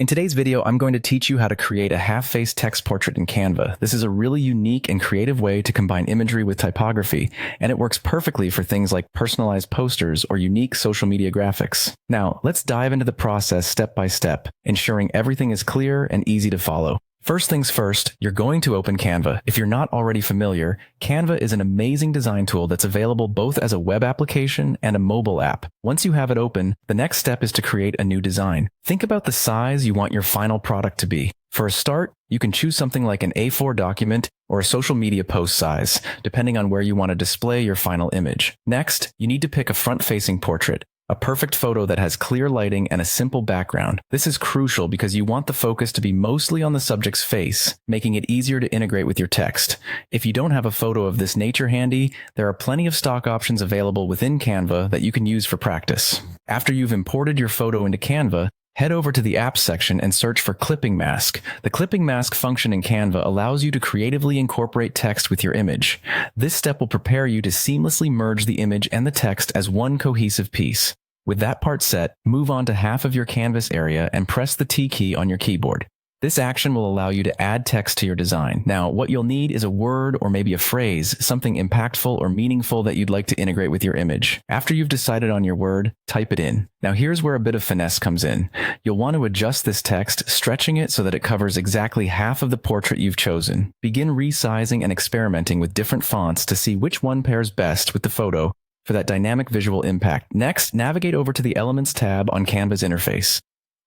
In today's video, I'm going to teach you how to create a half-face text portrait in Canva. This is a really unique and creative way to combine imagery with typography, and it works perfectly for things like personalized posters or unique social media graphics. Now, let's dive into the process step by step, ensuring everything is clear and easy to follow. First things first, you're going to open Canva. If you're not already familiar, Canva is an amazing design tool that's available both as a web application and a mobile app. Once you have it open, the next step is to create a new design. Think about the size you want your final product to be. For a start, you can choose something like an A4 document or a social media post size, depending on where you want to display your final image. Next, you need to pick a front-facing portrait. A perfect photo that has clear lighting and a simple background. This is crucial because you want the focus to be mostly on the subject's face, making it easier to integrate with your text. If you don't have a photo of this nature handy, there are plenty of stock options available within Canva that you can use for practice. After you've imported your photo into Canva, head over to the Apps section and search for Clipping Mask. The Clipping Mask function in Canva allows you to creatively incorporate text with your image. This step will prepare you to seamlessly merge the image and the text as one cohesive piece. With that part set, move on to half of your canvas area and press the T key on your keyboard. This action will allow you to add text to your design. Now, what you'll need is a word or maybe a phrase, something impactful or meaningful that you'd like to integrate with your image. After you've decided on your word, type it in. Now, here's where a bit of finesse comes in. You'll want to adjust this text, stretching it so that it covers exactly half of the portrait you've chosen. Begin resizing and experimenting with different fonts to see which one pairs best with the photo for that dynamic visual impact. Next, navigate over to the Elements tab on Canva's interface.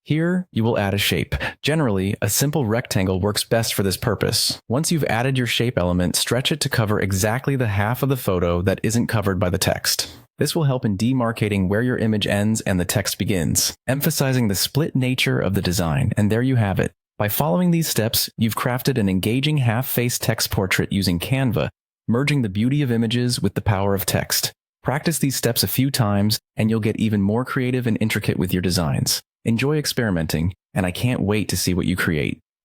Here, you will add a shape. Generally, a simple rectangle works best for this purpose. Once you've added your shape element, stretch it to cover exactly the half of the photo that isn't covered by the text. This will help in demarcating where your image ends and the text begins, emphasizing the split nature of the design, and there you have it. By following these steps, you've crafted an engaging half-face text portrait using Canva, merging the beauty of images with the power of text. Practice these steps a few times, and you'll get even more creative and intricate with your designs. Enjoy experimenting, and I can't wait to see what you create.